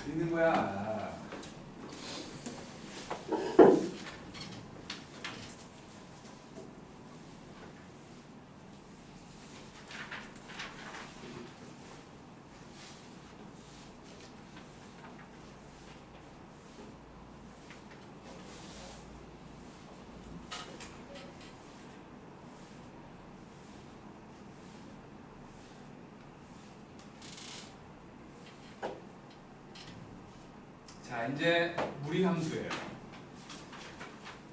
있는 거야. 자, 이제 무리함수예요.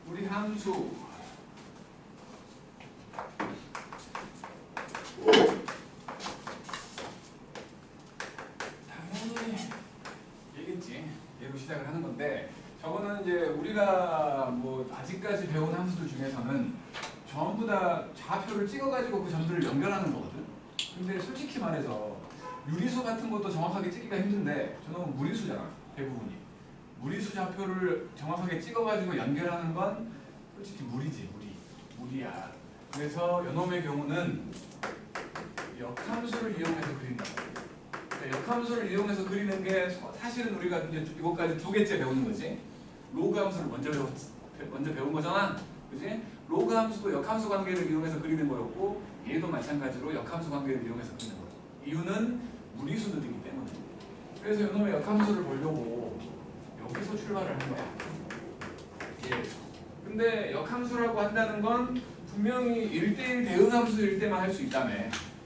무리함수. 당연히 얘겠지. 얘로 시작을 하는 건데, 저거는 이제 우리가 뭐 아직까지 배운 함수들 중에서는 전부 다 좌표를 찍어가지고 그 점들을 연결하는 거거든. 근데 솔직히 말해서 유리수 같은 것도 정확하게 찍기가 힘든데 저는 무리수잖아, 대부분이. 무리수 좌표를 정확하게 찍어가지고 연결하는 건 솔직히 무리지, 무리야. 그래서 요놈의 경우는 역함수를 이용해서 그린다고. 역함수를 이용해서 그리는 게 사실은 우리가 이제 이것까지 두 개째 배우는 거지. 로그 함수를 먼저 배운 거잖아, 그지? 로그 함수도 역함수 관계를 이용해서 그리는 거였고, 얘도 마찬가지로 역함수 관계를 이용해서 그리는 거예요. 이유는 무리수들이기 때문에. 그래서 요놈의 역함수를 보려고 여기서 출발을 한 거야. 예. 근데 역함수라고 한다는 건 분명히 1대1 대응함수일 때만 할 수 있다며.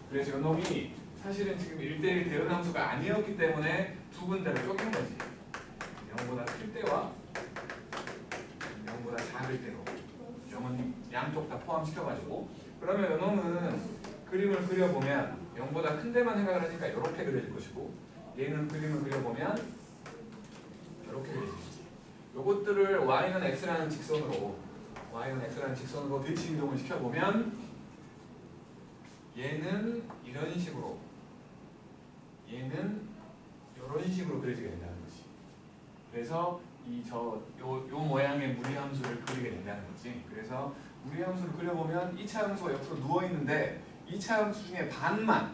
그래서 요놈이 사실은 지금 1대1 대응함수가 아니었기 때문에 두 군데로 쪼갠 거지. 0보다 클 때와 0보다 작을 때로. 0은 양쪽 다 포함시켜가지고. 그러면 요놈은 그림을 그려보면 0보다 큰 데만 생각을 하니까 이렇게 그려질 것이고, 얘는 그림을 그려보면 이렇게 그려지지. 요것들을 y는 x라는 직선으로 대칭 이동을 시켜보면 얘는 이런 식으로, 얘는 이런 식으로 그려지게 된다는 거지. 그래서 요 모양의 무리함수를 그리게 된다는 거지. 그래서 무리함수를 그려보면 2차 함수가 옆으로 누워있는데 2차 함수 중에 반만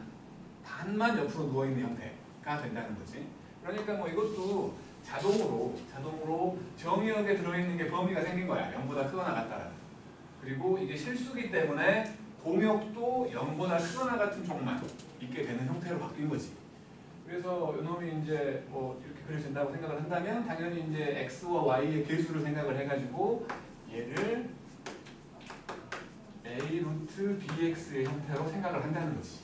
옆으로 누워있는 형태가 된다는 거지. 그러니까 뭐 이것도 자동으로 정의역에 들어있는 게 범위가 생긴 거야. 0보다 크거나 같다라는. 그리고 이게 실수기 때문에 공역도 0보다 크거나 같은 쪽만 있게 되는 형태로 바뀐 거지. 그래서 이놈이 이제 뭐 이렇게 그려진다고 생각을 한다면 당연히 이제 x와 y의 개수를 생각을 해가지고 얘를 a 루트 bx의 형태로 생각을 한다는 거지.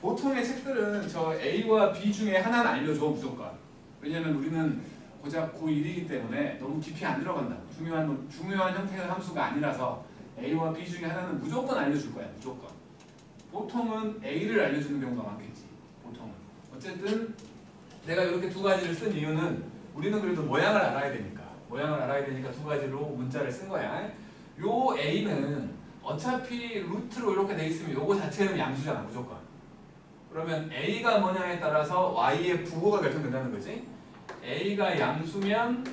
보통의 책들은 저 a와 b 중에 하나는 알려줘, 무조건. 왜냐면 우리는 고작 고1이기 때문에 너무 깊이 안 들어간다. 중요한 형태의 함수가 아니라서 a와 b 중에 하나는 무조건 알려줄 거야, 무조건. 보통은 a를 알려주는 경우가 많겠지, 보통은. 어쨌든 내가 이렇게 두 가지를 쓴 이유는 우리는 그래도 모양을 알아야 되니까 두 가지로 문자를 쓴 거야. 요 a는 어차피 루트로 이렇게 돼 있으면 요거 자체는 양수잖아, 무조건. 그러면 a가 뭐냐에 따라서 y의 부호가 결정된다는 거지. a가 양수면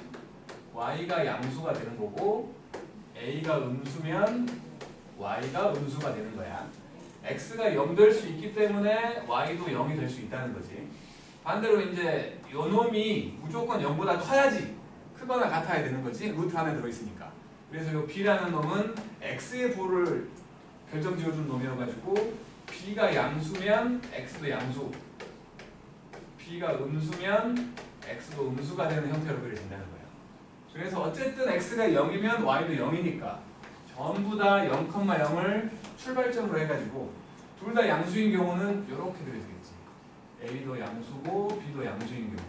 y가 양수가 되는 거고, a가 음수면 y가 음수가 되는 거야. x가 0 될 수 있기 때문에 y도 0이 될 수 있다는 거지. 반대로 이제 요놈이 무조건 0보다 커야지, 크거나 같아야 되는 거지, 루트 안에 들어있으니까. 그래서 요 b라는 놈은 x의 부호를 결정지어준 놈이어가지고 b가 양수면 x도 양수, b가 음수면 x도 음수가 되는 형태로 그려진다는 거예요. 그래서 어쨌든 x가 0이면 y도 0이니까 전부 다 0,0을 출발점으로 해가지고 둘 다 양수인 경우는 이렇게 그려지겠지. a도 양수고 b도 양수인 경우,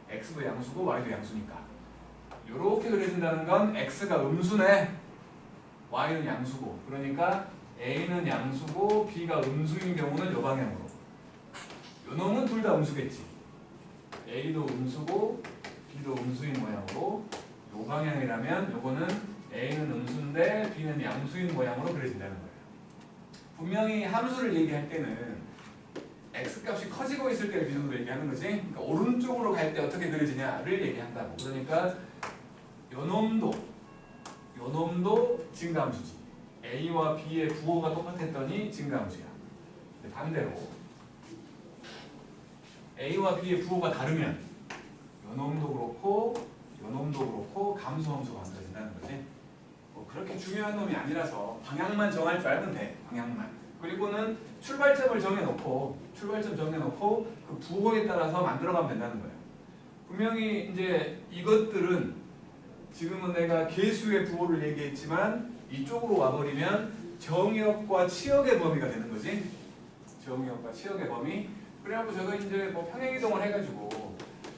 x도 양수고 y도 양수니까 이렇게 그려진다는 건 x가 음수네, y는 양수고, 그러니까 a는 양수고 b가 음수인 경우는 이 방향으로. 요 놈은 둘 다 음수겠지. a도 음수고 b도 음수인 모양으로 요 방향이라면 요거는 a는 음수인데 b는 양수인 모양으로 그려진다는 거예요. 분명히 함수를 얘기할 때는 x값이 커지고 있을 때를 기준으로 얘기하는 거지. 그러니까 오른쪽으로 갈 때 어떻게 그려지냐를 얘기한다고. 그러니까 요놈도 증가함수지. a와 b의 부호가 똑같았더니 증가함수야. 반대로 a와 b의 부호가 다르면 요 놈도 그렇고 요 놈도 그렇고 감소함수가 만들어진다는 거지. 뭐 그렇게 중요한 놈이 아니라서 방향만 정할 줄 알면 돼. 방향만. 그리고는 출발점을 정해놓고 그 부호에 따라서 만들어가면 된다는 거예요. 분명히 이제 이것들은 지금은 내가 개수의 부호를 얘기했지만 이쪽으로 와버리면 정의역과 치역의 범위가 되는 거지. 정의역과 치역의 범위. 그래갖고 저거 이제 뭐 평행이동을 해가지고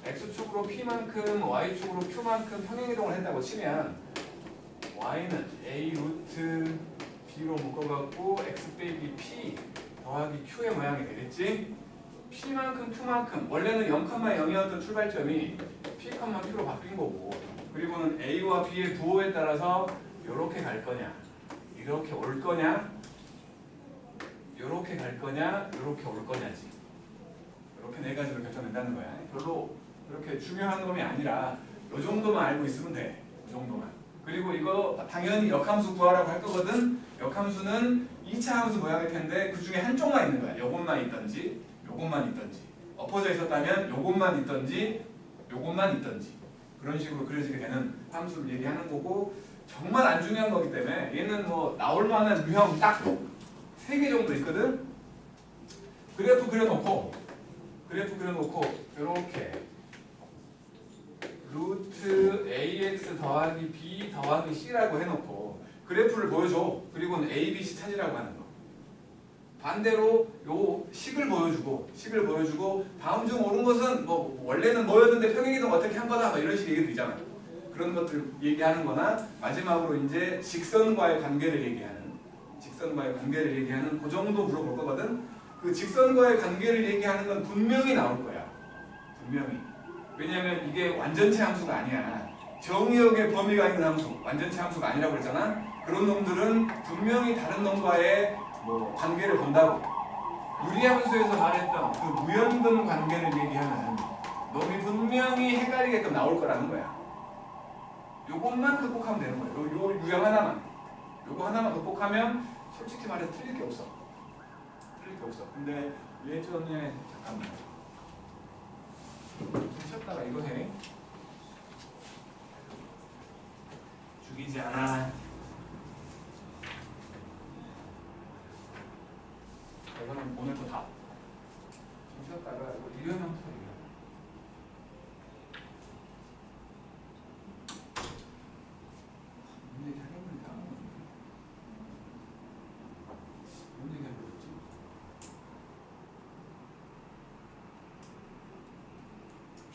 x축으로 p만큼 y축으로 q만큼 평행이동을 했다고 치면 y는 a 루트 b로 묶어갖고 x 빼기 p 더하기 q의 모양이 되겠지. p만큼 q만큼 원래는 0,0이었던 출발점이 p, q로 바뀐 거고, 그리고는 a와 b의 부호에 따라서 이렇게 갈 거냐, 이렇게 올 거냐, 이렇게 갈 거냐, 이렇게 올 거냐지. 이렇게 네 가지로 결정된다는 거야. 별로 그렇게 중요한 놈이 아니라 이 정도만 알고 있으면 돼. 이 정도만. 그리고 이거 당연히 역함수 구하라고 할 거거든. 역함수는 2차 함수 모양일 텐데 그 중에 한쪽만 있는 거야. 요것만 있던지 요것만 있던지, 엎어져 있었다면 요것만 있던지 요것만 있던지, 그런 식으로 그려지게 되는 함수를 얘기하는 거고, 정말 안 중요한 거기 때문에 얘는 뭐 나올 만한 유형 딱 3개 정도 있거든. 그래프 그려놓고 이렇게 루트 ax 더하기 b 더하기 c라고 해놓고 그래프를 보여줘. 그리고는 a, b, c 찾으라고 하는 거. 반대로 요 식을 보여주고 다음 중 옳은 것은 뭐 원래는 뭐였는데 평행이동 어떻게 한 거다, 뭐 이런 식의 얘기도 있잖아. 그런 것들 얘기하는 거나, 마지막으로 이제 직선과의 관계를 얘기하는 그 정도 물어볼 거거든. 그 직선과의 관계를 얘기하는 건 분명히 나올 거야. 분명히. 왜냐면 이게 완전체 함수가 아니야. 정의역의 범위가 있는 함수, 완전체 함수가 아니라고 그랬잖아. 그런 놈들은 분명히 다른 놈과의 뭐 관계를 본다고. 유리함수에서 말했던 그 무연분 관계를 얘기하는 놈이 분명히 헷갈리게끔 나올 거라는 거야. 요것만 극복하면 되는 거야. 요 유형 하나만. 요거 하나만 극복하면 솔직히 말해서 틀릴 게 없어. 근데 예전에 잠깐만 쉬었다가 이거 해. 죽이지 않아. 이거는 오늘 또 다. 좀 쉬었다가 이거 1년만 더.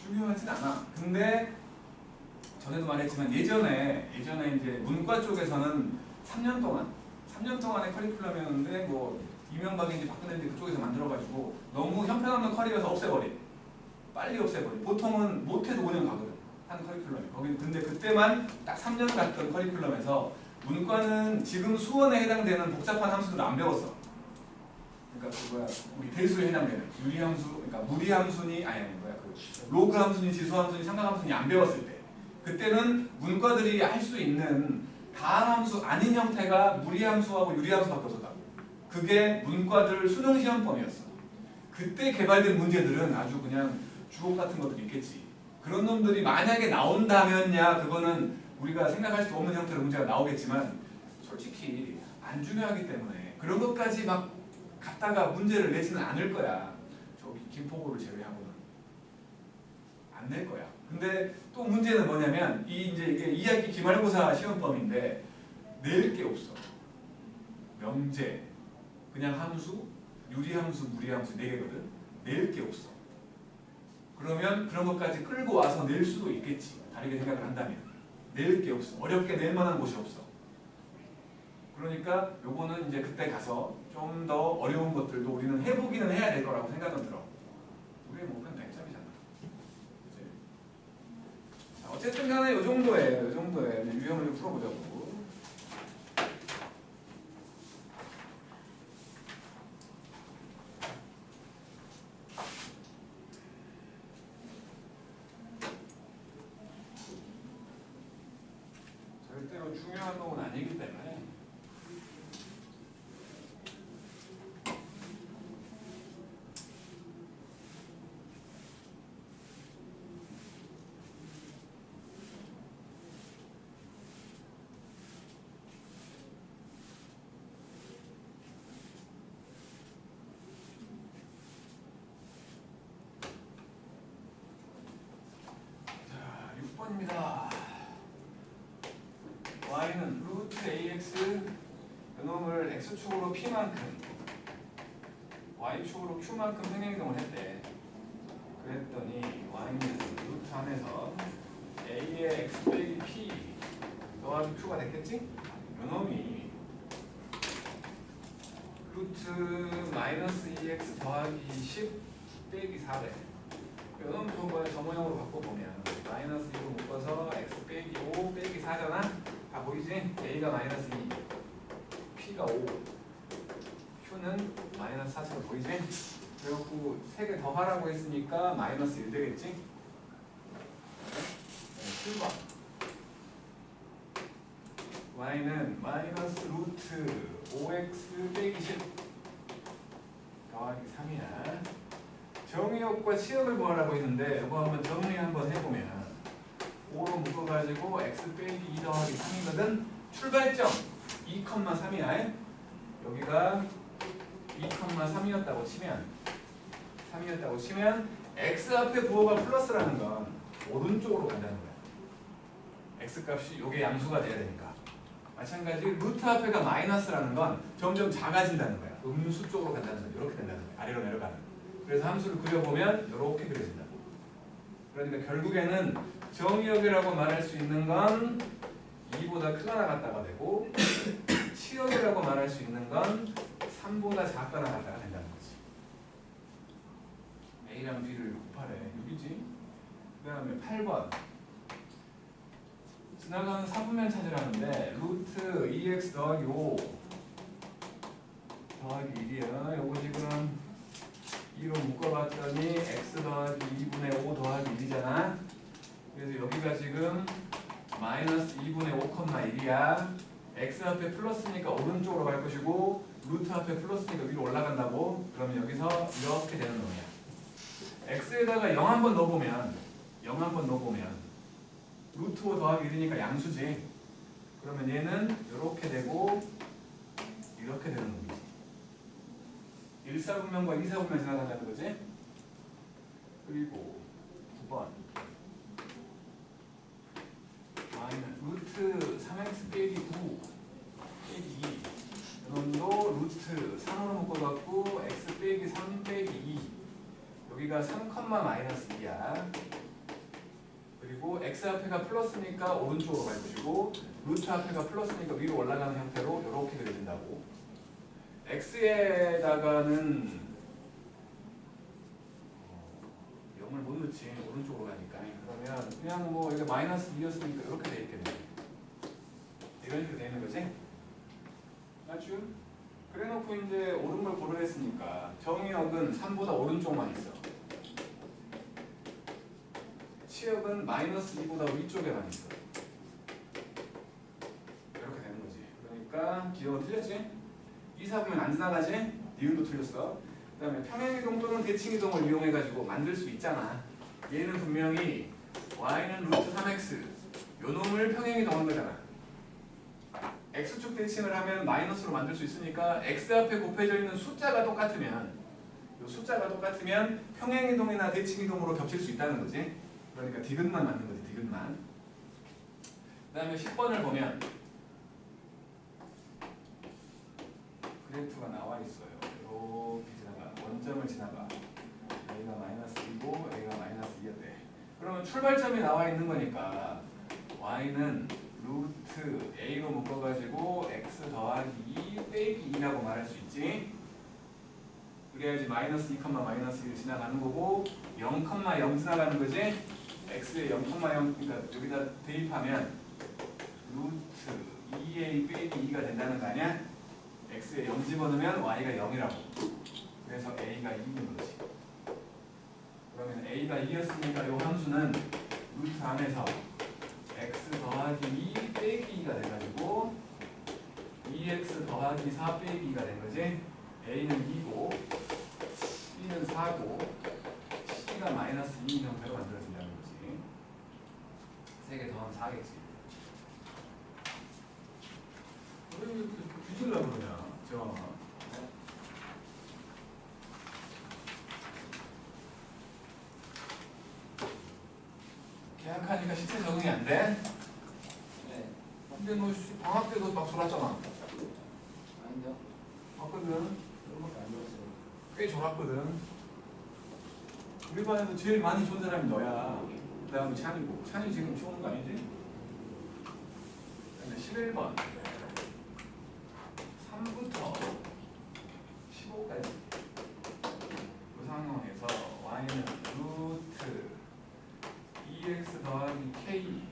중요하진 않아. 근데 전에도 말했지만 예전에 이제 문과 쪽에서는 3년 동안의 커리큘럼이었는데 뭐 이명박인지 박근혜인지 그쪽에서 만들어가지고 너무 형편없는 커리여서 빨리 없애버리. 보통은 못해도 5년 가거든, 한 커리큘럼이. 거기 근데 그때만 딱 3년 갔던 커리큘럼에서 문과는 지금 수원에 해당되는 복잡한 함수들을 안 배웠어. 그러니까 우리 대수에 해당되는 유리함수, 그러니까 무리함수니 로그 함수니 지수 함수니 삼각 함수니 안 배웠을 때, 그때는 문과들이 할 수 있는 다함수 아닌 형태가 무리함수하고 유리함수밖에 없었다고. 그게 문과들 수능 시험범위였어. 그때 개발된 문제들은 아주 그냥 주옥 같은 것들이 있겠지. 그런 놈들이 만약에 나온다면야 그거는 우리가 생각할 수 없는 형태로 문제가 나오겠지만, 솔직히 안 중요하기 때문에 그런 것까지 막 갖다가 문제를 내지는 않을 거야. 저기 김포고를 제외하고는 안 낼 거야. 근데 또 문제는 뭐냐면 이제 이게 2학기 기말고사 시험범인데 낼 게 없어. 명제, 그냥 함수, 유리함수, 무리함수 4개거든. 낼 게 없어. 그러면 그런 것까지 끌고 와서 낼 수도 있겠지. 다르게 생각을 한다면. 낼 게 없어. 어렵게 낼 만한 곳이 없어. 그러니까 요거는 이제 그때 가서 좀 더 어려운 것들도 우리는 해보기는 해야 될 거라고 생각은 들어. 우리의 목표는 100점이잖아. 그치? 자, 어쨌든 간에 요 정도에 유형을 좀 풀어보자고. 절대로 중요한 놈은 아니기 때문에. 10번입니다. y는 루트 ax 요놈을 x축으로 p만큼 y축으로 q만큼 평행이동을 했대. 그랬더니 y는 루트 안에서 a의 x 빼기 p 더하기 q가 됐겠지? 요놈이 루트 마이너스 2x 더하기 10 빼기 4래. 요놈 두 저 모양으로 바꿔보면 마이너스 2로 묶어서 x 빼기 5 빼기 4잖아? 다 보이지? a가 마이너스 2 p가 5 q는 마이너스 4처럼 보이지? 그래갖고 3개 더하라고 했으니까 마이너스 1 되겠지? 네, 7번 y는 마이너스 루트 5x 빼기 10 더하기 3이야. 정의역과 치역을 구하라고 했는데 이거 한번 정리 한번 해보면 5로 묶어가지고 x 빼기 2 더하기 3이거든. 출발점 2,3이야. 여기가 2,3이었다고 치면 x 앞에 부호가 플러스라는 건 오른쪽으로 간다는 거야. x 값이 요게 양수가 돼야 되니까. 마찬가지 루트 앞에가 마이너스라는 건 점점 작아진다는 거야. 음수 쪽으로 간다는 거야. 이렇게 된다는 거야. 아래로 내려가는. 그래서 함수를 그려보면 이렇게 그려진다고. 그러니까 결국에는 정의역이라고 말할 수 있는 건 2보다 크거나 같다가 되고 치역이라고 말할 수 있는 건 3보다 작거나 같다가 된다는 거지. A랑 B를 곱하래. 6이지. 그 다음에 8번 지나가는 4분면 찾으라는데 루트 2x 더하기 5 더하기 1이야. 요거 지금 2로 묶어봤더니 x 더하기 2분의 5 더하기 1이잖아. 그래서 여기가 지금 마이너스 2분의 5,1이야. x 앞에 플러스니까 오른쪽으로 갈 것이고 루트 앞에 플러스니까 위로 올라간다고. 그러면 여기서 이렇게 되는 놈이야. x에다가 0 한번 넣어보면 루트 5 더하기 1이니까 양수지. 그러면 얘는 이렇게 되고 이렇게 되는 놈이지. 1사분면과 2사분면 지나간다는 거지. 그리고 9번 y는 루트 3x 빼기 9 빼기 2 이놈도 루트 3으로 묶어갖고 x 빼기 3 빼기 2 여기가 3, 마이너스 2야. 그리고 x 앞에가 플러스니까 오른쪽으로 갈 것이고 루트 앞에가 플러스니까 위로 올라가는 형태로 이렇게 그려진다고. x에다가는 0을 못 넣지. 오른쪽으로 가니까. 그러면 그냥 뭐 이게 마이너스 2였으니까 이렇게 돼 있겠네. 이런 식으로 돼 있는 거지? 맞죠? 그래놓고 이제 옳은 걸 고려했으니까 정의역은 3보다 오른쪽만 있어. 치역은 마이너스 2보다 위쪽에만 있어. 이렇게 되는 거지. 그러니까 기억은 틀렸지? 2사분면 안 지나가지? 니은도 틀렸어. 그 다음에 평행이동 또는 대칭이동을 이용해가지고 만들 수 있잖아. 얘는 분명히 y는 루트 3x 요 놈을 평행이동한 거잖아. x축 대칭을 하면 마이너스로 만들 수 있으니까 x 앞에 곱해져 있는 숫자가 똑같으면 요 숫자가 똑같으면 평행이동이나 대칭이동으로 겹칠 수 있다는 거지. 그러니까 디귿만 맞는 거지. 디귿만. 그 다음에 10번을 보면 그래프가 나와 있어요. 이렇게 지나가. 원점을 지나가. A가 마이너스 2고 A가 마이너스 2였대. 그러면 출발점이 나와 있는 거니까 Y는 루트 A로 묶어가지고 X 더하기 2 빼기 2라고 말할 수 있지. 그래야지 마이너스 2, 마이너스 1 지나가는 거고 0, 0 지나가는 거지. X에 0, 0 그러니까 여기다 대입하면 루트 2A 빼기 2가 된다는 거 아니야? x에 0 집어넣으면 y가 0이라고. 그래서 a가 2인 거지. 그러면 a가 2였으니까 이 함수는 루트 안에서 x 더하기 2 빼기 2가 돼가지고 2x 더하기 4 빼기 2가 된 거지. a는 2고 b는 4고 c가 마이너스 2인 형태로 만들어진다는 거지. 3개 더하면 4겠지. 왜 이렇게 뒤질려고 그러냐, 저. 계약할 방학하니까 시체 적응이 안 돼? 네. 근데 너 방학 때도 막 졸았잖아. 아닌데요? 맞거든. 그거밖에 안 들었어요. 꽤 졸았거든. 우리 반에서 제일 많이 좋은 사람이 너야. 그 다음에 찬이고. 찬이 지금 좋은 거 아니지? 그다음에 11번 3부터 15까지 그 상황에서 y는 루트 2x 더하기 k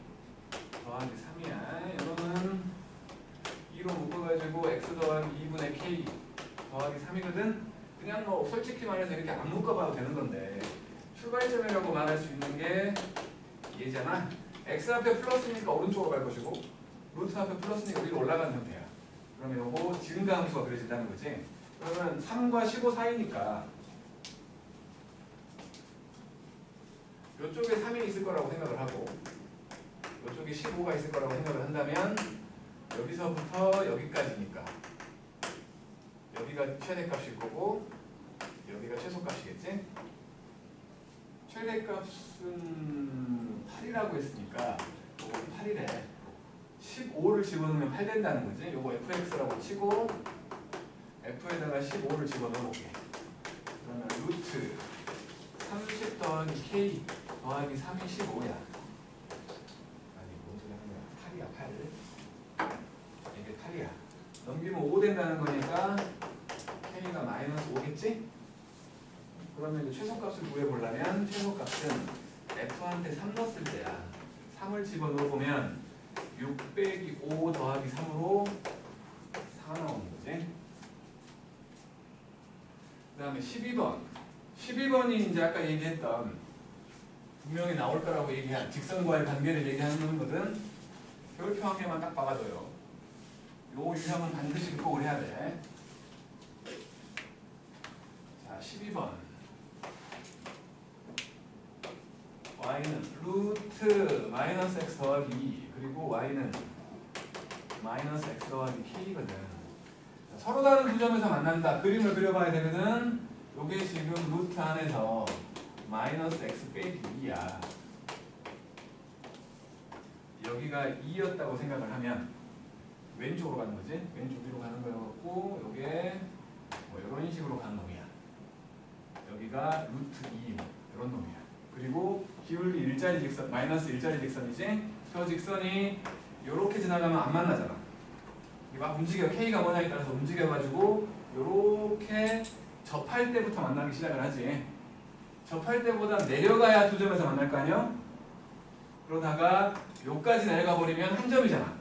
더하기 3이야. 이거는 2로 묶어가지고 x 더하기 2분의 k 더하기 3이거든. 그냥 뭐 솔직히 말해서 이렇게 안 묶어봐도 되는 건데 출발점이라고 말할 수 있는 게 얘잖아. x 앞에 플러스니까 오른쪽으로 갈 것이고 루트 앞에 플러스니까 위로 올라가는 형태야. 그러면 요거 증가함수가 그려진다는 거지. 그러면 3과 15 사이니까 요쪽에 3이 있을 거라고 생각을 하고 요쪽에 15가 있을 거라고 생각을 한다면 여기서부터 여기까지니까 여기가 최대값일 거고 여기가 최소값이겠지? 최대값은 8이라고 했으니까 이거 8이래. 15를 집어넣으면 8 된다는 거지. 요거 fx라고 치고 f에다가 15를 집어넣어볼게. 그러면 루트 30 더하기 k 더하기 3이 15야. 아니 뭔 소리 하는 거야. 8이야 8. 이게 8이야. 넘기면 5 된다는 거니까 k가 마이너스 5겠지? 그러면 이제 최소값을 구해보려면 최소값은 f한테 3 넣었을 때야. 3을 집어넣어보면 6 빼기 5 더하기 3으로 4 나오는 거지. 그 다음에 12번 12번이 이제 아까 얘기했던 분명히 나올 거라고 얘기한 직선과의 관계를 얘기하는 거거든. 별표 한 개만 딱 박아줘요. 요 유형은 반드시 극복을 해야 돼. 자 12번 y는 루트 마이너스 x 더하기 2 그리고 y는 마이너스 x 더하기 k거든. 서로 다른 두 점에서 만난다. 그림을 그려봐야 되거든. 요게 지금 루트 안에서 마이너스 x 빼기 2야. 여기가 2였다고 생각을 하면 왼쪽으로 가는 거지. 왼쪽 위로 가는 거였고 요게 뭐 이런 식으로 가는 놈이야. 여기가 루트 2 이런 놈이야. 그리고 기울기 일자리 직선, 마이너스 일자리 직선이지. 저 직선이 이렇게 지나가면 안 만나잖아. 이게 막 움직여. K가 뭐냐에 따라서 움직여가지고 이렇게 접할 때부터 만나기 시작을 하지. 접할 때보다 내려가야 두 점에서 만날 거 아니야? 그러다가 여기까지 내려가 버리면 한 점이잖아.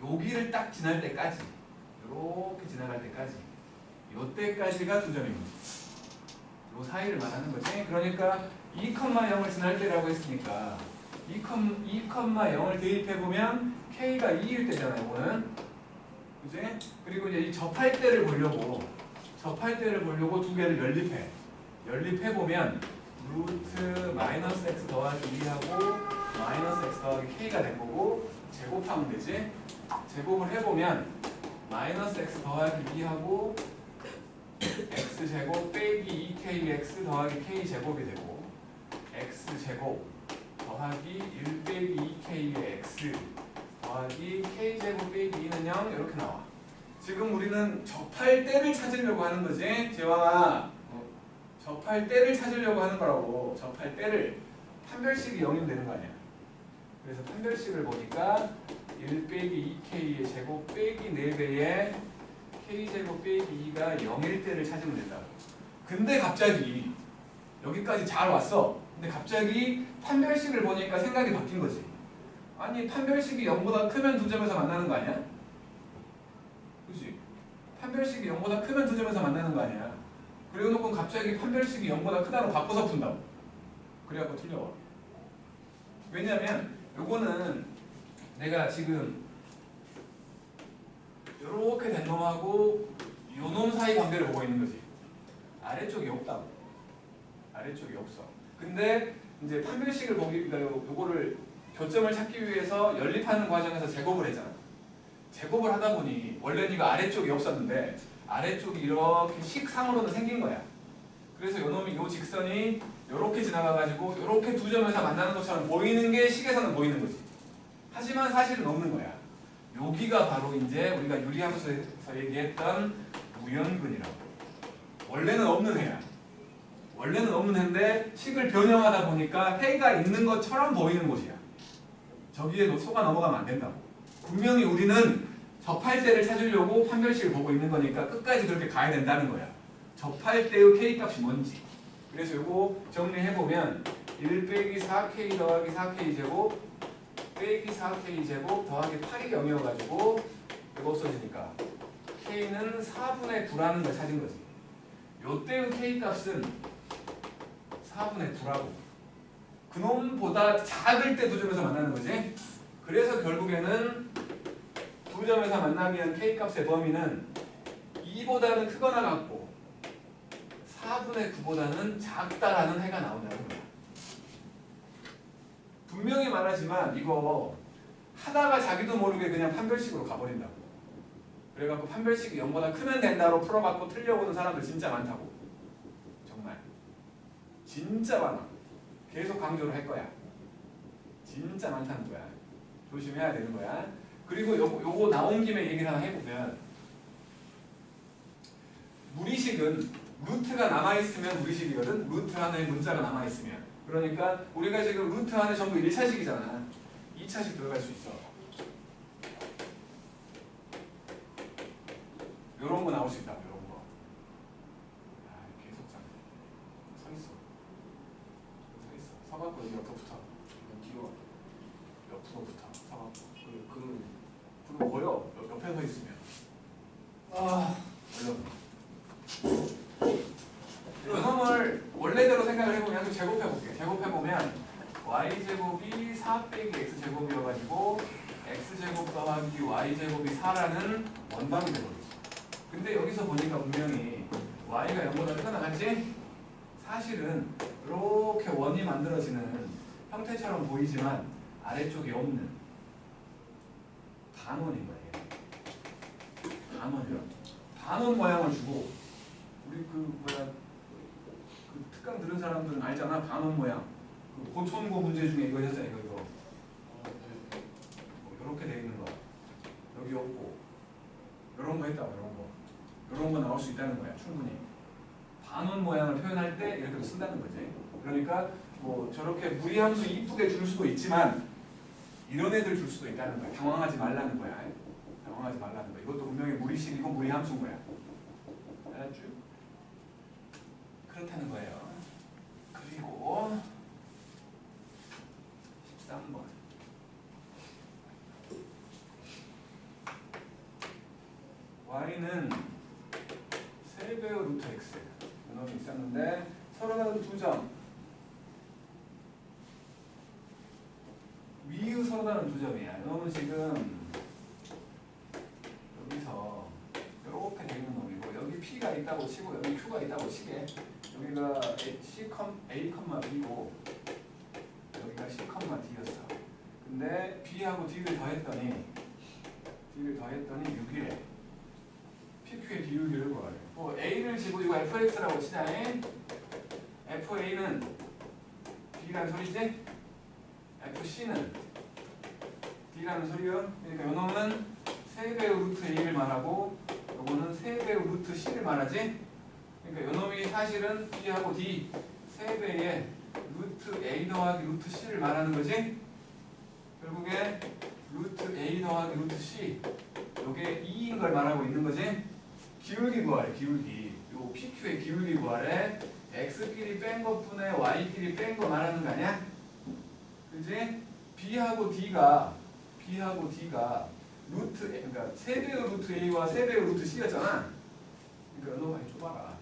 여기를 딱 지날 때까지, 이렇게 지나갈 때까지, 요때까지가 두 점인 거지. 요 사이를 말하는 거지. 그러니까 2,0을 지날 때라고 했으니까 2,0을 대입해보면 K가 2일 때잖아, 이거는. 그지? 그리고 이제 이 접할 때를 보려고 두 개를 연립해. 연립해보면 루트 마이너스 x 더하기 2하고 마이너스 x 더하기 k가 된 거고 제곱하면 되지. 제곱을 해보면 마이너스 x 더하기 2하고 x제곱 빼기 2kx 더하기 k제곱이 되고 x제곱 더하기 1 빼기 2k의 x 더하기 k제곱 빼기 2는 0 이렇게 나와. 지금 우리는 접할 때를 찾으려고 하는 거지. 재왕아 접할 때를 찾으려고 하는 거라고. 접할 때를 판별식이 0이면 되는 거 아니야. 그래서 판별식을 보니까 1 빼기 2k의 제곱 빼기 4배의 k제곱 빼기 2가 0일 때를 찾으면 된다고. 근데 갑자기 여기까지 잘 왔어. 근데 갑자기 판별식을 보니까 생각이 바뀐 거지. 아니 판별식이 0보다 크면 두 점에서 만나는 거 아니야? 그치? 판별식이 0보다 크면 두 점에서 만나는 거 아니야? 그리고 놓고 갑자기 판별식이 0보다 크다로 바꿔서 푼다고. 그래갖고 틀려. 왜냐면 요거는 내가 지금 요렇게 된 놈하고 요 놈 사이 관계를 보고 있는 거지. 아래쪽이 없다고. 아래쪽이 없어. 근데 이제 판별식을 보기, 그러니까 요거를 교점을 찾기 위해서 연립하는 과정에서 제곱을 했잖아. 제곱을 하다 보니 원래 네가 아래쪽이 없었는데 아래쪽이 이렇게 식상으로는 생긴 거야. 그래서 요 놈이 요 요 직선이 이렇게 지나가가지고 이렇게 두 점에서 만나는 것처럼 보이는 게 식에서는 보이는 거지. 하지만 사실은 없는 거야. 여기가 바로 이제 우리가 유리함수에서 얘기했던 우연근이라고. 원래는 없는 해야. 원래는 없는 해인데 식을 변형하다 보니까 해가 있는 것처럼 보이는 곳이야. 저기에 속아 넘어가면 안 된다고. 분명히 우리는 접할 때를 찾으려고 판별식을 보고 있는 거니까 끝까지 그렇게 가야 된다는 거야. 접할 때의 K값이 뭔지. 그래서 이거 정리해보면 1 빼기 4K 더하기 4K 제곱 빼기 4K 제곱 더하기 8이 0이어가지고 이거 없어지니까 K는 4분의 9라는 걸 찾은 거지. 요때의 K값은 4분의 9라고. 그놈보다 작을 때 두 점에서 만나는 거지. 그래서 결국에는 두 점에서 만나기 위한 K값의 범위는 2보다는 크거나 같고 4분의 9보다는 작다라는 해가 나온다는 거야. 분명히 말하지만 이거 하다가 자기도 모르게 그냥 판별식으로 가버린다고. 그래갖고 판별식이 0보다 크면 된다로 풀어갖고 틀려보는 사람들 진짜 많다고. 정말 진짜 많아. 계속 강조를 할 거야. 진짜 많다는 거야. 조심해야 되는 거야. 그리고 요거 나온 김에 얘기를 하나 해보면 무리식은 루트가 남아있으면 무리식이거든. 루트 안에 문자가 남아있으면. 그러니까 우리가 지금 루트 안에 전부 1차식이잖아. 2차식 들어갈 수 있어. 요런 거 나올 수 있다고. 요런 거. 아, 계속 장 서있어. 서있어. 서갖고 여기 옆으로 붙어. 뒤로 옆으로 붙어. 서갖고. 그러면 그리고 보여. 옆에 서 있으면. 얼른. 요놈을 원래대로 생각을 해보면 좀 제곱해볼게. 제곱해보면 y제곱이 4 빼기 x제곱이어가지고 x제곱 더하기 y제곱이 4라는 원방이 되거든요. 근데 여기서 보니까 분명히 y가 0보다 크거나 같지? 사실은 이렇게 원이 만들어지는 형태처럼 보이지만 아래쪽에 없는 반원인 거예요. 반원이요. 반원 모양을 주고 우리 그 특강 들은 사람들은 알잖아. 반원 모양. 그 고천고 문제 중에 이거 했잖아. 이거. 뭐 이렇게 돼 있는 거. 여기 없고 이런 거 했다고. 이런 거 나올 수 있다는 거야. 충분히. 반원 모양을 표현할 때 이렇게 쓴다는 거지. 그러니까 뭐 저렇게 무리함수 이쁘게 줄 수도 있지만 이런 애들 줄 수도 있다는 거야. 당황하지 말라는 거야. 당황하지 말라는 거야. 이것도 분명히 무리식이고 무리함수인 거야. 알았죠? 그렇다는 거예요. 그리고 13번. y는 3배의 루트 x. 이놈이 있었는데 서로 다른 두 점. 위의 서로 다른 두 점이야. 이놈은 지금 여기서 이렇게 돼 있는 놈이고 여기 p가 있다고 치고 여기 q가 있다고 치게. 여기가 A, B고 여기가 C, D였어. 근데 B하고 D를 더했더니 6이래. PQ의 비율을 구하래. 뭐 A를 지고 이거 FX라고 치자니 FA는 B라는 소리지? FC는 D라는 소리요. 그러니까 요놈은 3배의 루트 A를 말하고 요거는 3배의 루트 C를 말하지? 그러니까 요놈이 사실은 B하고 D 3배의 루트 A 더하기 루트 C를 말하는 거지? 결국에 루트 A 더하기 루트 C 요게 2인 걸 말하고 있는 거지? 기울기 구하래. 기울기. 요 PQ의 기울기 구하래. X끼리 뺀 것분에 Y끼리 뺀 거 말하는 거 아니야? 그지? B하고 D가 루트 그러니까 3배의 루트 A와 3배의 루트 C였잖아. 그러니까 너 많이 좁아라.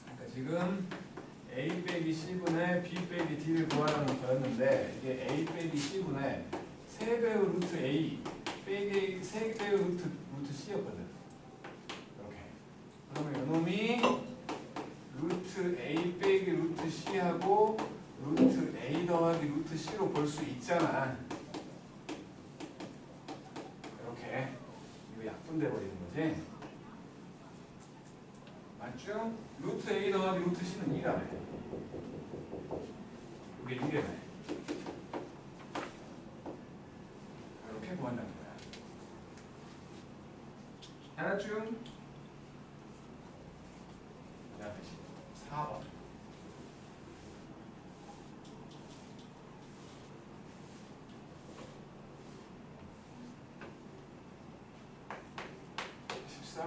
그러니까 지금 A 빼기 C분의 B 빼기 D를 구하라는 거였는데 이게 A 빼기 C분의 3배의 루트 A 빼기 3배의 루트 C였거든. 이렇게. 그러면 이놈이 루트 A 빼기 루트 C하고 루트 A 더하기 루트 C로 볼 수 있잖아. 이렇게. 돼. 이거 약분돼 버리는 거지. 맞죠? 루트 A 더하기 루트 C는 2라며. 이게 6이라며. 이렇게 구한다는 거야. 알았죠? 자, 4번.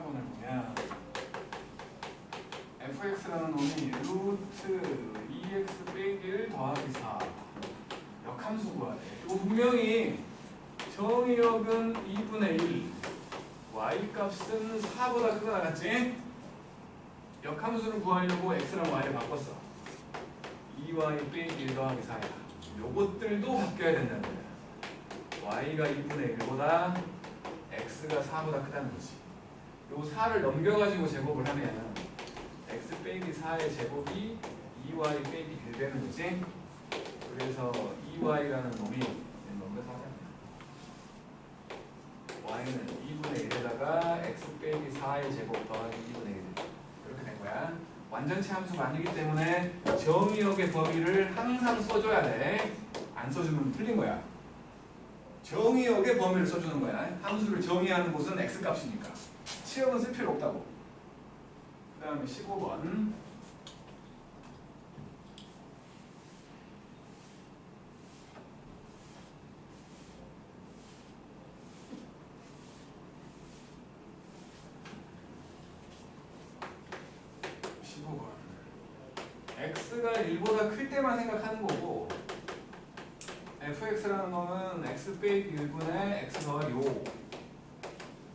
보면 fx라는 놈이 루트 2x 빼기 1 더하기 4 역함수 구하래. 이거 분명히 정의역은 2분의 1 y 값은 4보다 크거나 같지? 역함수를 구하려고 x랑 y를 바꿨어. 2y 빼기 1 더하기 4야. 요것들도 바뀌어야 된다는 거야. y가 2분의 1보다 x가 4보다 크다는 거지. 요 4를 넘겨가지고 제곱을 하면 x 빼기 4의 제곱이 2y 빼기 1 되는 거지. 그래서 2y라는 놈이 넘겨서 하자. y는 2분의 1에다가 x 빼기 4의 제곱 더하기 2분의 1 이렇게 된 거야. 완전체 함수가 아니기 때문에 정의역의 범위를 항상 써줘야 돼. 안 써주면 틀린 거야. 정의역의 범위를 써주는 거야. 함수를 정의하는 곳은 x 값이니까. 시험은 쓸 필요 없다고. 그 다음에 15번. x가 1보다 클 때만 생각하는 거고 fx라는 놈은 x 빼기 1분의 x 더하기 5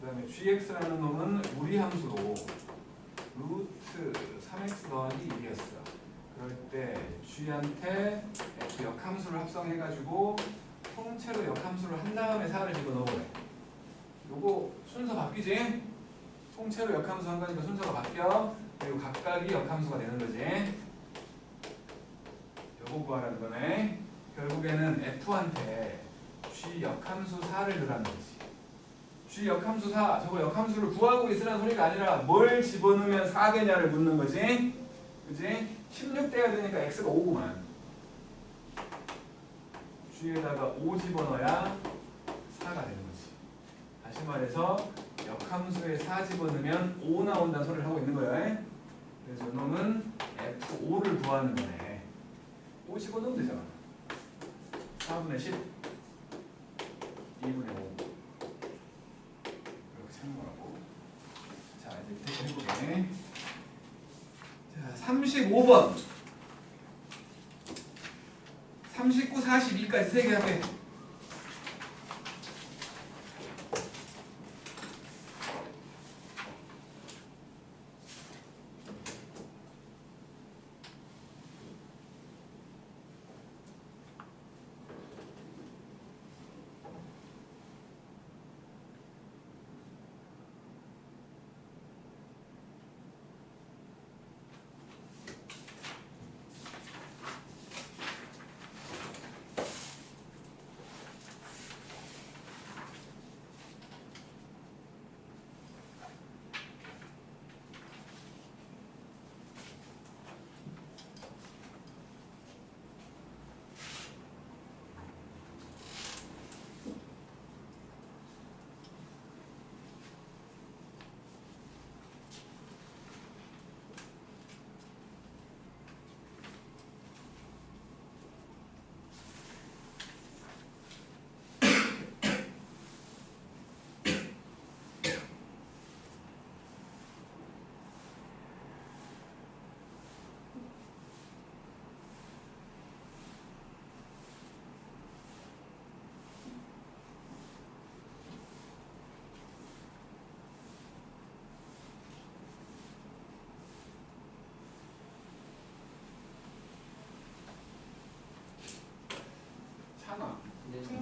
그 다음에 gx라는 놈은 무리함수로 루트 3x 더하기 1이었어. 그럴 때 g한테 f 역함수를 합성해가지고 통째로 역함수를 한 다음에 4를 집어넣어보래. 요거 순서 바뀌지? 통째로 역함수 한 거니까 순서가 바뀌어. 그리고 각각이 역함수가 되는 거지. 요거 구하라는 거네. 결국에는 f한테 g 역함수 4를 넣으라는 거지. g 역함수 4, 저거 역함수를 구하고 있으라는 소리가 아니라 뭘 집어넣으면 4개냐를 묻는 거지. 그지? 16 돼야 되니까 x가 5구만. g에다가 5 집어넣어야 4가 되는 거지. 다시 말해서 역함수에 4 집어넣으면 5 나온다는 소리를 하고 있는 거야. 그래서 이놈은 f5를 구하는 거네. 5 집어넣으면 되잖아. 4분의 10 2분의 5 이렇게 참고하고. 자, 이제 밑에 해보게. 자, 35번 39, 42까지 3개 할게.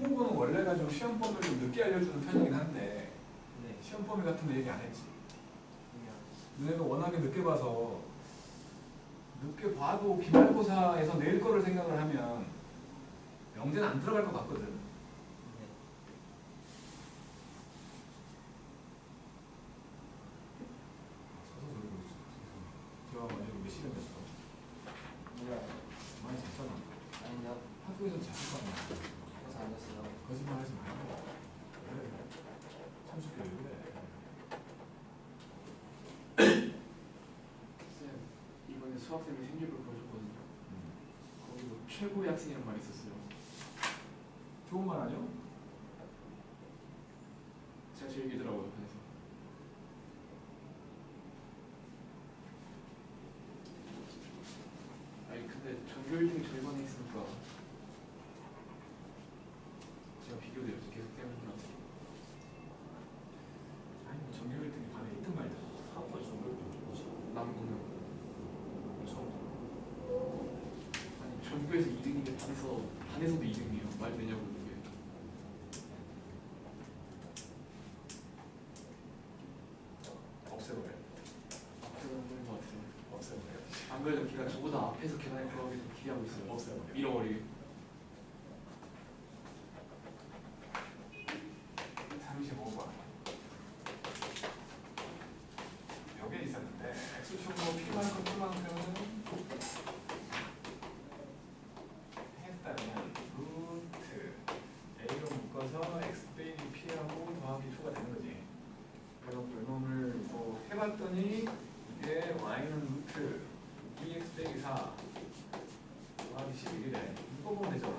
통분은 원래가 좀 시험 범위를 좀 늦게 알려주는 편이긴 한데 시험 범위 같은 데 얘기 안 했지. 너네가 워낙에 늦게 봐서 늦게 봐도 기말고사에서 낼 거를 생각을 하면 명제는 안 들어갈 것 같거든. 최고의 학생이라는 말이 있었어요. 좋은 말 아니요? 제가 제일 얘기더라고요. 그래서 아니 근데 전교 1등이 저희 반에 있으니까 제가 비교돼요. 계속 때문에 아니 뭐 전교 1등이 반에 1등 말이야. 학부에서 남고는 처음 아니 전교에서 2등인데 반에서도 2등이에요. 말 되냐고 그게. 없애버려. 앞에서 보는 것 같아요. 없애버려. 안 그래도 걔가 저보다 앞에서 계단에 들어가기 좀 기대하고 있어요. 없애버려. 잃어버리게. 35번. 여기에 있었는데 x축으로 p만큼 q만큼은 했다면 루트 a로 묶어서 x 빼기 p하고 더하기 2가 되는 거지. 그래서 이놈을 뭐 해봤더니 이게 y는 루트 2x 빼기 4 더하기 11이래. 묶어보면 되잖아.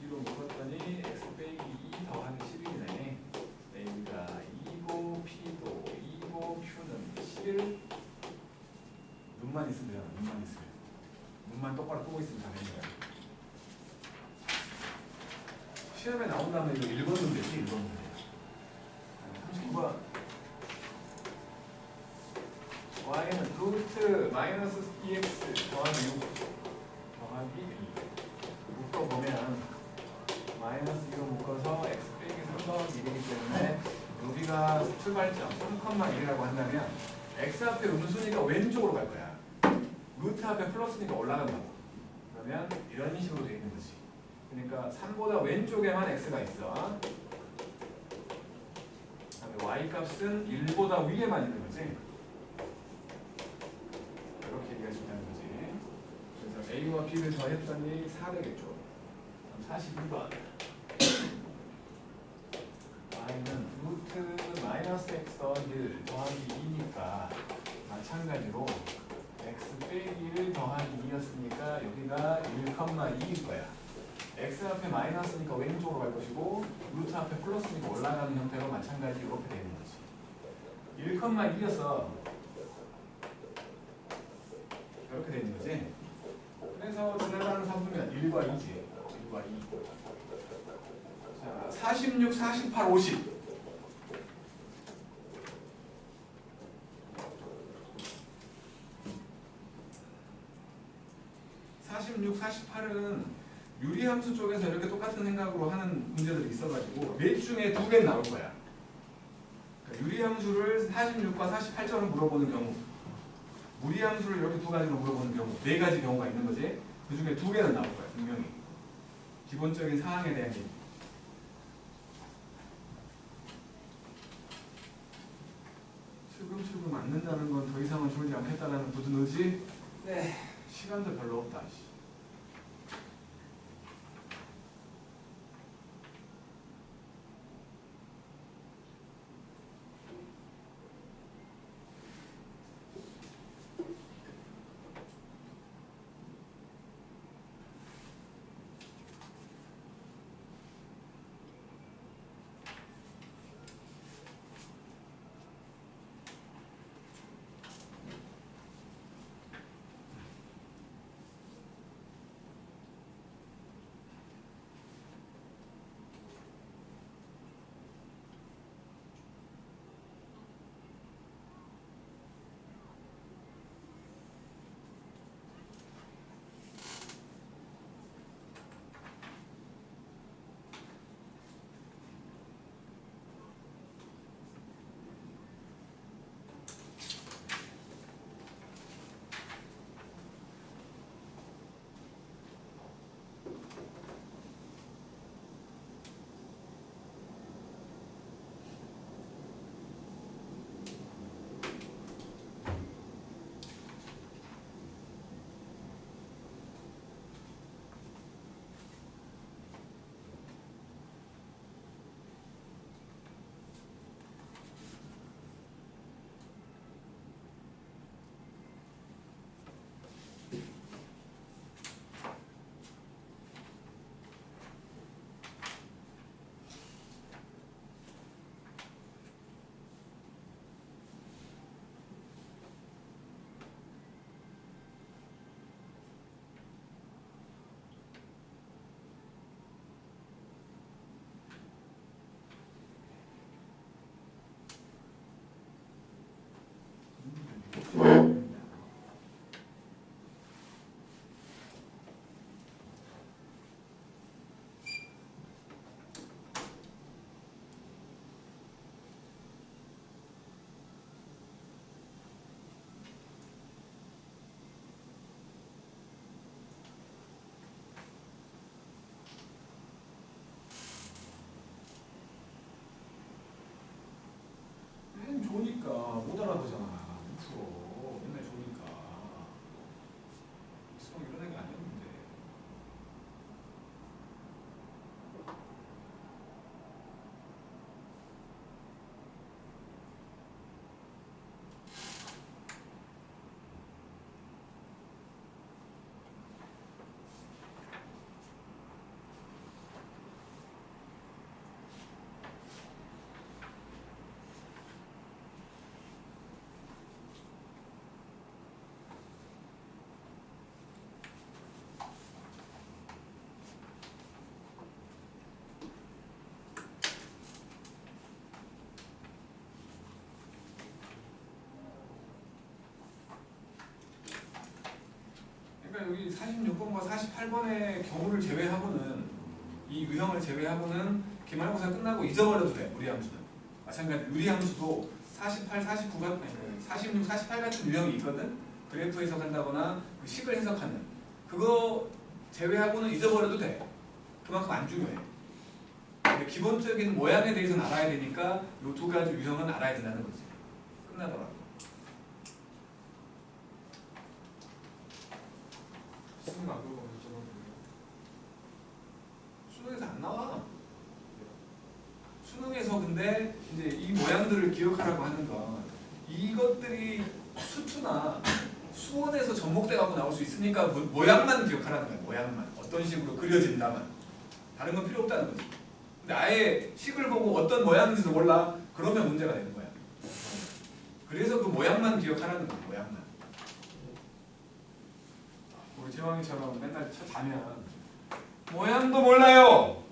2로 묶었더니 x 빼기 2 더하기 11이네. 여기가 2고 p도 2고 q는 11. 눈만 있으면 되잖아. 눈만 있으면. 눈만 똑바로 뜨고 있으면 다 되는 거야. 시험에 나온다면 이거 1번은 되지. 1번은 돼. 39번. y는 루트 마이너스 2x 더하기 6 더하기 1. 묶어보면 마이너스 2로 묶어서 x 빼기 3 더하기 1이기 때문에 여기가 출발점 3,1이라고 한다면 x 앞에 음수니까 왼쪽으로 갈 거야. 루트 앞에 플러스니까 올라간다고. 그러면 이런 식으로 되어 있는 거지. 그러니까 3보다 왼쪽에만 x가 있어. 그다음에 y 값은 1보다 위에만 있는 거지. 이렇게 얘기할 수 있다는 거지. 그래서 a와 b를 더했더니 4 되겠죠. 42번. y는 루트 마이너스 x 더하기 1 더하기 2니까 마찬가지로 x 빼기 1 더하기 2였으니까 여기가 1,2일 거야. x 앞에 마이너스니까 왼쪽으로 갈 것이고 루트 앞에 플러스니까 올라가는 형태로 마찬가지 이렇게 되는 거지. 1,2여서 이렇게 되는 거지. 그래서 지나가는 선분면 1과 2지. 1과 2. 자, 46, 48, 50. 46, 48은 유리함수 쪽에서 이렇게 똑같은 생각으로 하는 문제들이 있어가지고 넷 중에 2개는 나올 거야. 그러니까 유리함수를 46과 48점을 물어보는 경우, 무리함수를 이렇게 2가지로 물어보는 경우, 4가지 경우가 있는 거지. 그 중에 2개는 나올 거야, 분명히. 기본적인 사항에 대한 얘기. 슬금슬금 안 는다는 건 더 이상은 졸지 않겠다라는 굳은 의지? 네. 시간도 별로 없다. 좋으니까 못 알아보잖아. 100%. 맨날 좋으니까. 수능 이런 애가 아니었는데. 그러니까 여기 46번과 48번의 경우를 제외하고는 이 유형을 제외하고는 기말고사 끝나고 잊어버려도 돼. 무리함수는. 마찬가지로 유리함수도 48, 49가 46, 48 같은 유형이 있거든. 그래프 해석한다거나 그 식을 해석하는 그거 제외하고는 잊어버려도 돼. 그만큼 안 중요해. 근데 기본적인 모양에 대해서는 알아야 되니까 이 두 가지 유형은 알아야 된다는 거지. 끝나더라고. 수능 안 들어가면 저는 수능에서 안 나와. 수능에서 근데 이제 이 모양들을 기억하라고 하는 건 이것들이 수투나 수원에서 접목돼 갖고 나올 수 있으니까 모양만 기억하라는 거야. 모양만. 어떤 식으로 그려진다만. 다른 건 필요 없다는 거지. 근데 아예 식을 보고 어떤 모양인지도 몰라. 그러면 문제가 되는 거야. 그래서 그 모양만 기억하라는 거야. 모양만. 우리 재왕이처럼 맨날 자면 모양도 몰라요.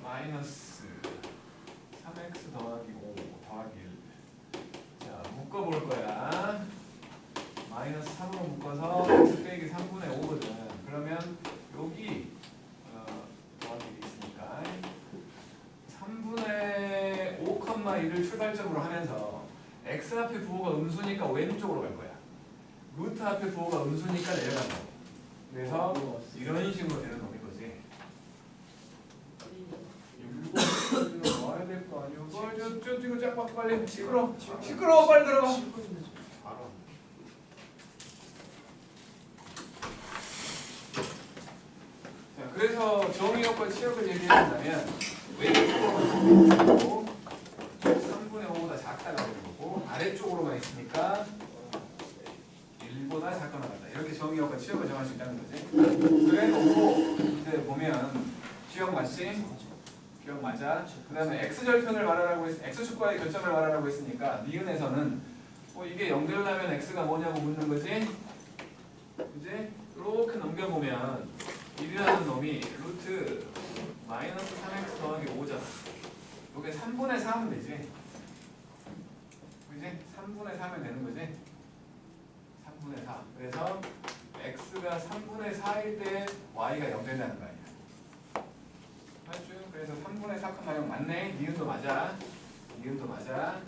마이너스 3x 더하기 5 더하기 1. 자, 묶어볼 거야. 마이너스 3으로 묶어서 x 빼기 3분의 5거든. 그러면 여기 더하기 1이 있으니까 3분의 5,1을 출발점으로 하면서 x 앞에 부호가 음수니까 왼쪽으로 갈 거야. 루트 앞에 부호가 음수니까 내려간다고. 그래서 이런 식으로 되는 놈인 거지. 이거 넣어야 될 거 아니야? 저 이거 짝 빨리 시끄러워 빨리 들어가. 바로 자, 그래서 정의역과 치역을 얘기해본다면 왼쪽으로만 있고 3분의 5보다 작다가 되는 거고 아래쪽으로만 있으니까 1보다 작거나 같다. 이렇게 정의역과 치역을 정할 수 있다는 거지. 그래 놓고 이제 보면 기억 맞지? 기억 맞아. 그 다음에 x절편을 말하라고 x축과의 결점을 말하라고 했으니까 니은에서는 이게 연결하면 x가 뭐냐고 묻는 거지? 이제 이렇게 넘겨보면 1이라는 놈이 루트 마이너스 3x 더하기 5잖아. 이게 3분의 4 하면 되지. 그지? 3분의 4 하면 되는 거지? 3분의 4. 그래서 x가 3분의 4일 때 y가 0 된다는 거 아니야. 맞죠? 그래서 3분의 4,0 맞네. 니은도 맞아. 니은도 맞아.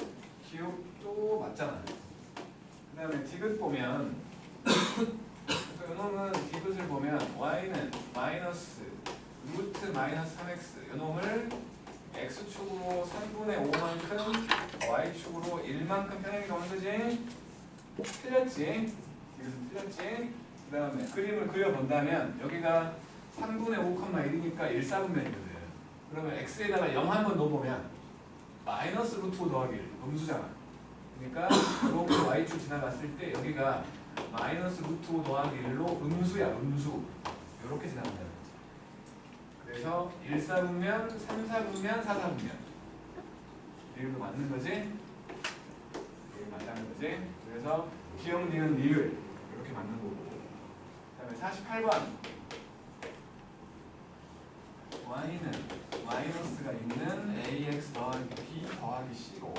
기억도 맞잖아. 그 다음에 디귿 보면 이놈은 디귿을 보면 y는 마이너스 루트 마이너스 3x 이놈을 x축으로 3분의 5만큼 y축으로 1만큼 평행이 오는 거지. 틀렸지? 디귿은 틀렸지? 그 다음에 그림을 그려본다면 여기가 3분의 5,1이니까 1/4분면이거든. 그러면 x에다가 0 한번 넣어보면 마이너스 루트 5 더하기 1 음수잖아. 그러니까 이렇게 y축 지나갔을 때 여기가 마이너스 루트 5 더하기 1로 음수야. 음수. 이렇게 지나간다는 거지. 그래서 1/4분면, 3/4분면, 4/4분면 이것도 맞는 거지? 이게 맞다는 거지? 그래서 기억, 니은, 리을 이렇게 맞는 거고. 그 다음에 48번 y는 마이너스가 있는 ax 더하기 b 더하기 c로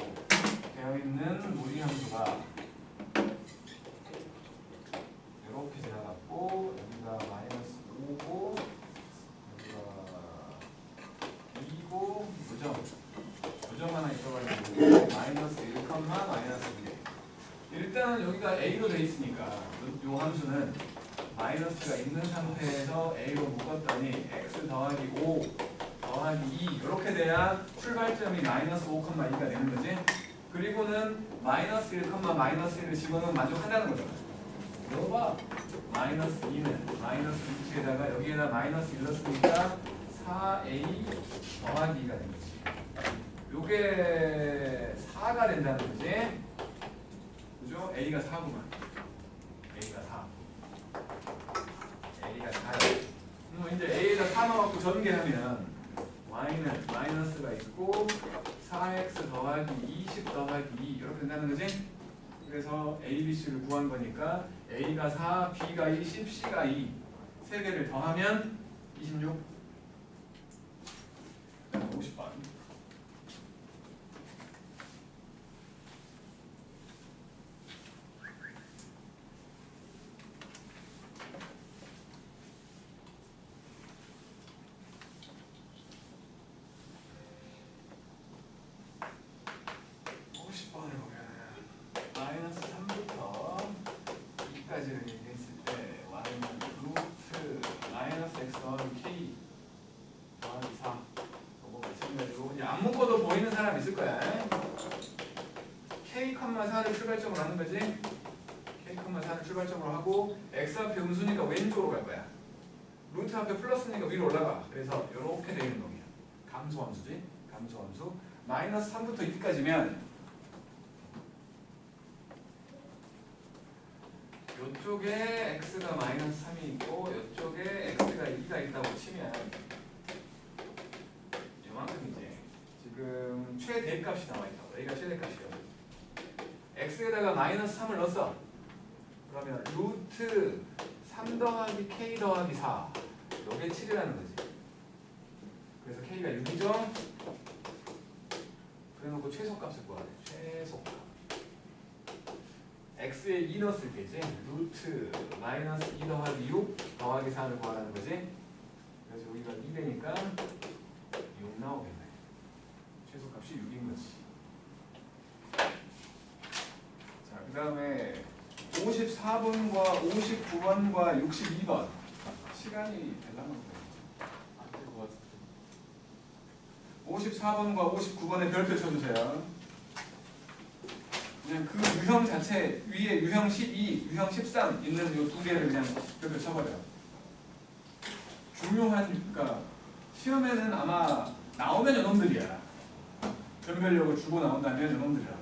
되어 들어있는 무리함수가 이렇게 지나갔고 여기가 마이너스 5고 여기가 2고 요점 하나 있어가지고 마이너스 1, 마이너스 2. 일단은 여기가 A로 돼 있으니까 요 함수는 마이너스가 있는 상태에서 A로 묶었더니 x 더하기 5 더하기 2 이렇게 돼야 출발점이 마이너스 5, 2가 되는 거지. 그리고는 마이너스 1, 마이너스 1을 집어넣으면 만족한다는 거잖아. 이거 봐. 마이너스 2는 마이너스 2에다가 여기에다 마이너스 1 넣었으니까 4a 더하기 2가 된 거지. 요게 4가 된다는 거지. 그죠? a가 4구만. a가 4. a가 4야. 그럼 이제 a에다 4 넣어갖고 전개하면 y는 마이너스가 있고 4x 더하기 20 더하기 2 이렇게 된다는 거지. 그래서 a, b, c를 구한 거니까 a가 4, b가 20, c가 2 세 개를 더하면 26. 50번. 마이너스 3부터 2까지를 얘기했을 때 y는 루트 마이너스 x 더하기 k 더하기 4 이거 마찬가지로 이제 안 묶어도 보이는 사람 있을 거야. k, 4를 출발점으로 하는 거지. k, 4를 출발점으로 하고 x 앞에 음수니까 왼쪽으로 갈 거야. 루트 앞에 플러스니까 위로 올라가. 그래서 이렇게 되는 놈이야. 감소함수지. 감소함수. 마이너스 3부터 2까지면 이쪽에 x가 마이너스 3이 있고 이쪽에 x가 2가 있다고 치면 이만큼이지. 지금 최대값이 나와 있다고. 여기가 최대값이요. x에다가 마이너스 3을 넣었어. 그러면 루트 3 더하기 k 더하기 4 요게 7이라는 거지. 그래서 k가 6이죠. 그래놓고 최소값을 구하래. 최소값. x에 2 넣었을 때지. 루트 마이너스 2 더하기 6 더하기 4를 구하라는 거지. 그래서 여기가 2 되니까 6 나오겠네. 최소값이 6인 거지. 자, 그 다음에 54번과 59번과 62번 시간이 되려나? 안될 것 같은데. 54번과 59번에 별표 쳐주세요. 그냥 그 유형 자체 위에 유형 12, 유형 13 있는 이 두 개를 그냥 별표 쳐버려. 중요한, 그러니까 시험에는 아마 나오면 이놈들이야. 변별력을 주고 나온다면 이놈들이라.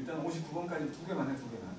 일단 59번까지 두 개만 해, 두 개만.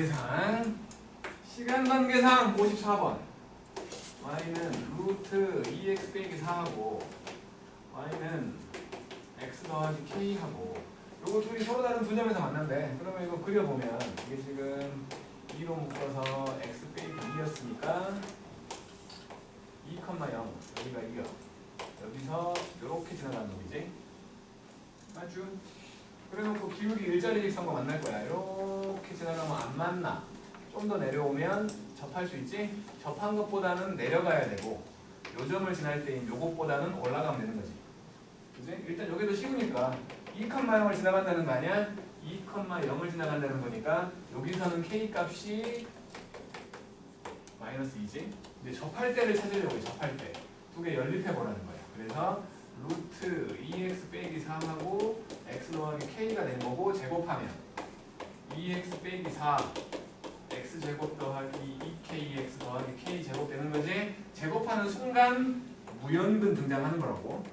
계산. 시간만 계산 54번. y는 루트 2x 빼기 4하고 y는 x 더하기 k하고 요거 둘이 서로 다른 두 점에서 만난대. 그러면 이거 그려보면 이게 지금 2로 묶어서 x 빼기 2였으니까 2, 0 여기가 2요. 여기서 이렇게 지나가는 놈이지. 맞죠? 그래놓고 기울기 일자리 직선과 만날 거야. 이렇게 지나가면 안 만나. 좀 더 내려오면 접할 수 있지? 접한 것보다는 내려가야 되고 요 점을 지날 때인 요것보다는 올라가면 되는 거지. 그지? 일단 여기도 쉬우니까 2, 0을 지나간다는 거 아니야? 2, 0을 지나간다는 거니까 여기서는 k 값이 마이너스 2지? 이제 접할 때를 찾으려고 해. 접할 때. 두 개 연립해 보라는 거야. 그래서 루트 2x 빼기 3하고 x 더하기 k가 된 거고 제곱하면 2x 빼기 4 x제곱 더하기 2kx 더하기 k제곱 되는 거지. 제곱하는 순간 무연근 등장하는 거라고.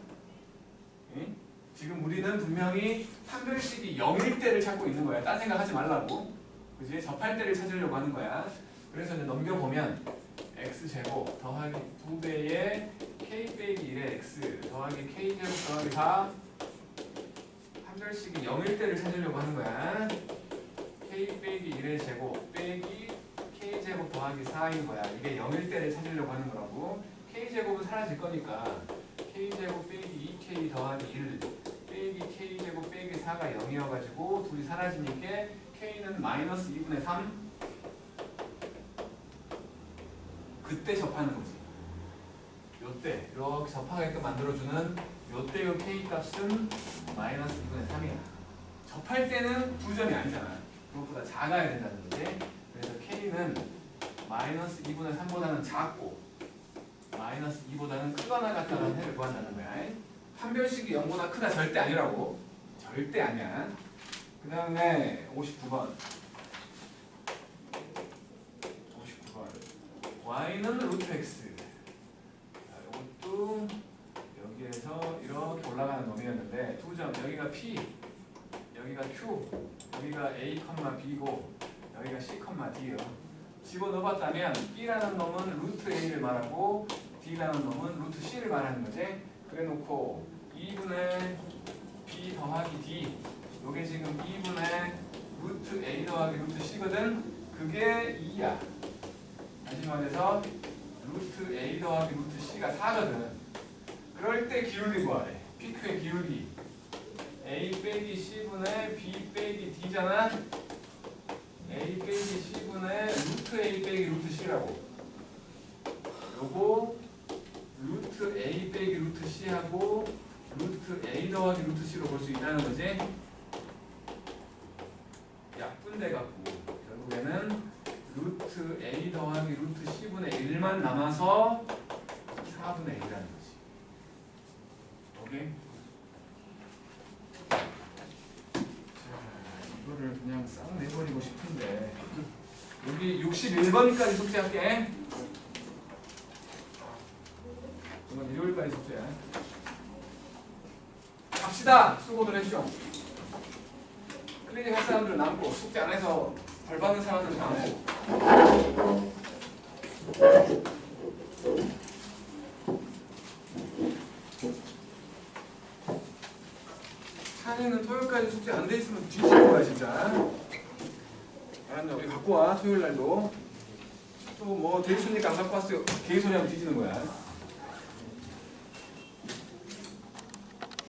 응? 지금 우리는 분명히 판별식이 0일 때를 찾고 있는 거야. 딴 생각하지 말라고. 그지? 접할 때를 찾으려고 하는 거야. 그래서 이제 넘겨보면 x제곱 더하기 2배의 k 빼기 1의 x 더하기 k제곱 더하기 4 판별식이 0일 때를 찾으려고 하는 거야. k 빼기 1의 제곱 빼기 k제곱 더하기 4인 거야. 이게 0일 때를 찾으려고 하는 거라고. k제곱은 사라질 거니까 k제곱 빼기 2k 더하기 1 빼기 k제곱 빼기 4가 0이어가지고 둘이 사라지니까 k는 마이너스 2분의 3 그때 접하는 거지. 요때 이렇게 접하게끔 만들어주는 요때의 k 값은 마이너스 2분의 3이야. 접할 때는 두 점이 아니잖아. 그것보다 작아야 된다는 거지. 그래서 k는 마이너스 2분의 3보다는 작고 마이너스 2보다는 크거나 같다는 해를 구한다는 거야. 판별식이 0보다 크다 절대 아니라고. 절대 아니야. 그 다음에 59번. y는 루트 x. 자, 이것도 여기에서 이렇게 올라가는 놈이었는데 두 점. 여기가 p, 여기가 q, 여기가 a, b고 여기가 c, d예요. 집어넣어봤다면 b라는 놈은 루트 a를 말하고 d라는 놈은 루트 c를 말하는 거지. 그래놓고 2분의 b 더하기 d 요게 지금 2분의 루트 a 더하기 루트 c거든. 그게 2야. 다시 말해서 루트 a 더하기 루트 c가 4거든. 그럴 때 기울기 구하래. PQ의 기울기 a 빼기 c분의 b 빼기 d잖아. a 빼기 c분의 루트 a 빼기 루트 c라고. 요거 루트 a 빼기 루트 c하고 루트 a 더하기 루트 c로 볼 수 있다는 거지. 약분돼 갖고 결국에는 루트 a 더하기 루트 c분의 1만 남아서 4분의 1이라는 거지. 오케이? 자, 이거를 그냥 싹 내버리고 싶은데 여기 61번까지 숙제할게. 이건 일요일까지 숙제야. 갑시다. 수고들 해주죠. 클리닉 할 사람들은 남고 숙제 안 해서 벌 받는 사람들은 남고. 찬이는 토요일까지 숙제 안 돼 있으면 뒤지는 거야 진짜. 알았냐? 여기 갖고 와 토요일 날도. 또 뭐 대수니까 안 갖고 왔어요. 개소리하면 뒤지는 거야.